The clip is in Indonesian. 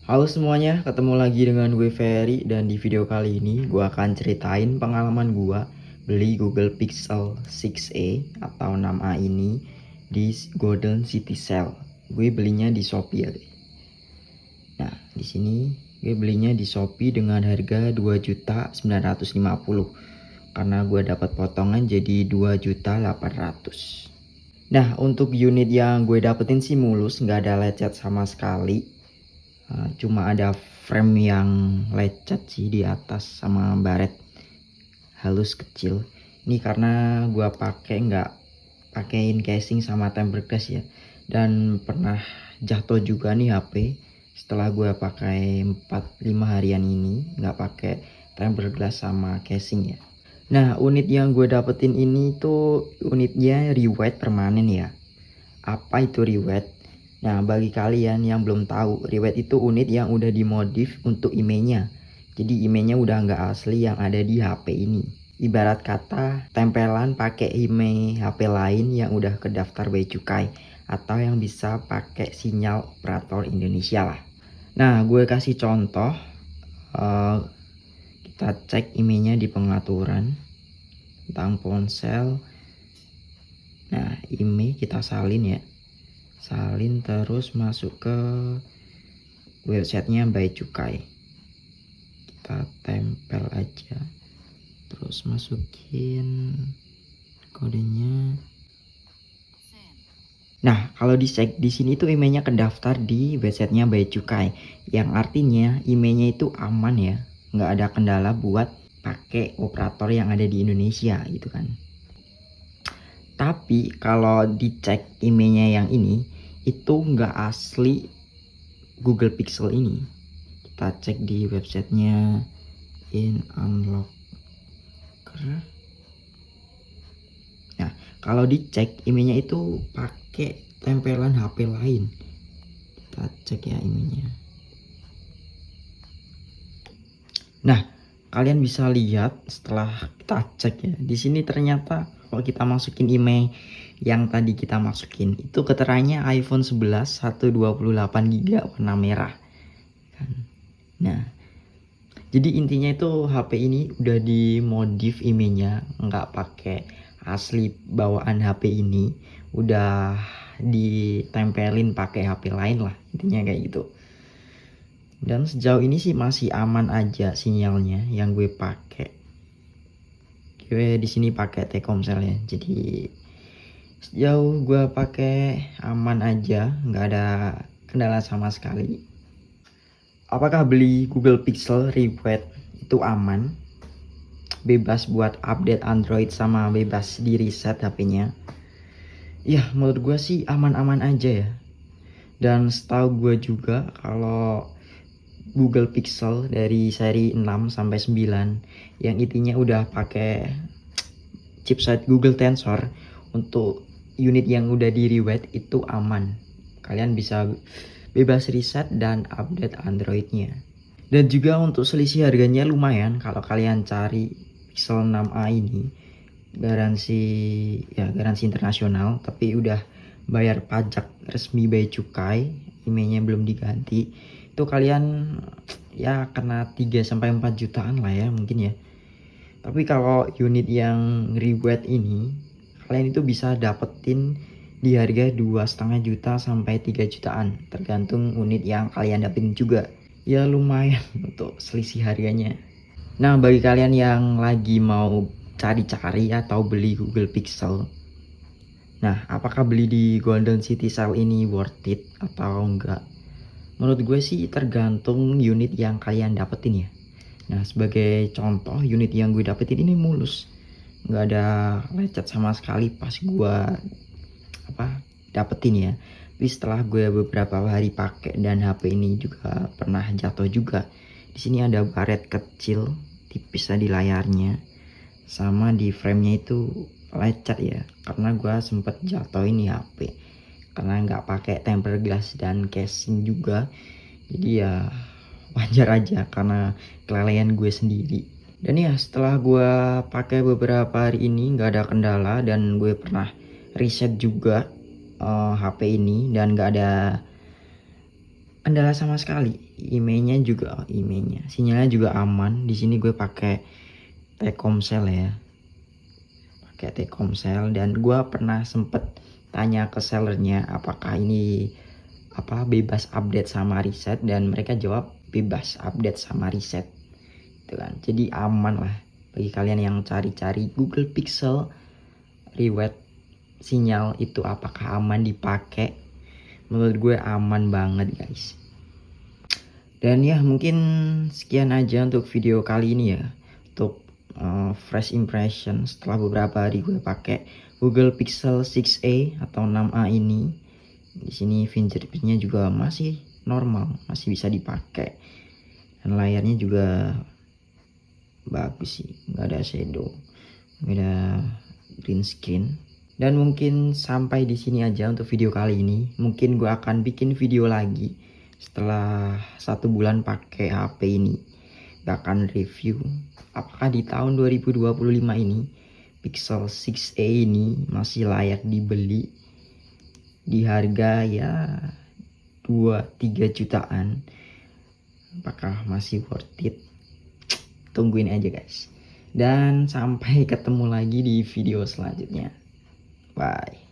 Halo semuanya, ketemu lagi dengan gue Ferry dan di video kali ini gue akan ceritain pengalaman gue beli Google Pixel 6a atau 6a ini di Golden City Sale. Gue belinya di Shopee ya. Nah, di sini gue belinya di Shopee dengan harga 2.950.000 karena gue dapat potongan jadi 2.800.000. Nah, untuk unit yang gue dapetin sih mulus, nggak ada lecet sama sekali. Cuma ada frame yang lecet sih di atas sama baret halus kecil. Ini karena gua nggak pakein casing sama tempered glass ya. Dan pernah jatuh juga nih HP setelah gua pakai 4-5 harian ini nggak pakai tempered glass sama casing ya. Nah, unit yang gue dapetin ini tuh unitnya rewet permanen ya. Apa itu rewet? Nah, bagi kalian yang belum tahu, rewet itu unit yang udah dimodif untuk IMEI-nya. Jadi IMEI-nya udah nggak asli yang ada di HP ini. Ibarat kata tempelan pakai IMEI HP lain yang udah ke daftar bea cukai atau yang bisa pakai sinyal operator Indonesia lah. Nah, gue kasih contoh. Kita cek IMEI-nya di pengaturan tentang ponsel. Nah, IMEI kita salin ya. Salin terus masuk ke websitenya Bea Cukai. Kita tempel aja, terus masukin kodenya. Nah, kalau dicek di sini tuh emailnya kedaftar di websitenya Bea Cukai, yang artinya emailnya itu aman ya, nggak ada kendala buat pakai operator yang ada di Indonesia gitu kan. Tapi kalau dicek emailnya yang ini itu nggak asli Google Pixel ini. Kita cek di websitenya InUnlocker. Nah, kalau dicek emailnya itu pakai tempelan HP lain. Kita cek ya emailnya. Nah, kalian bisa lihat setelah kita cek ya. Di sini ternyata kalau kita masukin email yang tadi kita masukin itu keterangannya iPhone 11 128GB warna merah. Nah, jadi intinya itu HP ini udah dimodif emailnya, nggak pakai asli bawaan HP ini, udah ditempelin pakai HP lain lah, intinya kayak gitu. Dan sejauh ini sih masih aman aja sinyalnya yang gue pakai. Gue di sini pakai Telkomsel ya, jadi sejauh gue pakai aman aja, nggak ada kendala sama sekali. Apakah beli Google Pixel Rewet itu aman? Bebas buat update Android sama bebas di reset HP-nya? Ya, menurut gue sih aman-aman aja ya. Dan setahu gue juga kalau Google Pixel dari seri 6 sampai 9 yang intinya udah pakai chipset Google Tensor, untuk unit yang udah di rewet itu aman. Kalian bisa bebas reset dan update Androidnya. Dan juga untuk selisih harganya lumayan kalau kalian cari Pixel 6a ini. Garansi internasional, tapi udah bayar pajak resmi bea cukai, emailnya belum diganti. Itu kalian ya kena 3-4 jutaan lah ya mungkin ya. Tapi kalau unit yang rewet ini kalian itu bisa dapetin di harga 2,5 juta sampai 3 jutaan, tergantung unit yang kalian dapetin juga. Ya lumayan untuk selisih harganya. Nah, bagi kalian yang lagi mau cari-cari atau beli Google Pixel, nah apakah beli di Golden City Sale ini worth it atau enggak? Menurut gue sih tergantung unit yang kalian dapetin ya. Nah, sebagai contoh unit yang gue dapetin ini mulus, nggak ada lecet sama sekali pas gue dapetin ya. Tapi setelah gue beberapa hari pakai dan HP ini juga pernah jatuh juga. Di sini ada baret kecil tipis di layarnya, sama di framenya itu lecet ya, karena gue sempet jatuhin ya HP karena nggak pakai tempered glass dan casing juga. Jadi ya wajar aja karena kelalaian gue sendiri. Dan ya setelah gue pakai beberapa hari ini nggak ada kendala, dan gue pernah reset juga HP ini dan nggak ada kendala sama sekali. Sinyalnya juga aman. Di sini gue pakai Telkomsel ya. Dan gue pernah sempet tanya ke sellernya apakah ini bebas update sama reset, dan mereka jawab bebas update sama reset gitu kan. Jadi aman lah bagi kalian yang cari-cari Google Pixel rewet sinyal itu apakah aman dipakai. Menurut gue aman banget guys. Dan ya mungkin sekian aja untuk video kali ini ya, untuk fresh impression setelah beberapa hari gue pakai Google Pixel 6a atau 6a ini. Di sini fingerprintnya juga masih normal, masih bisa dipakai, dan layarnya juga bagus sih, nggak ada shadow, nggak ada green screen. Dan mungkin sampai di sini aja untuk video kali ini. Mungkin gue akan bikin video lagi setelah 1 bulan pakai HP ini. Gue akan review apakah di tahun 2025 ini Pixel 6a ini masih layak dibeli di harga ya 2-3 jutaan. Apakah masih worth it? Tungguin aja guys. Dan sampai ketemu lagi di video selanjutnya. Bye.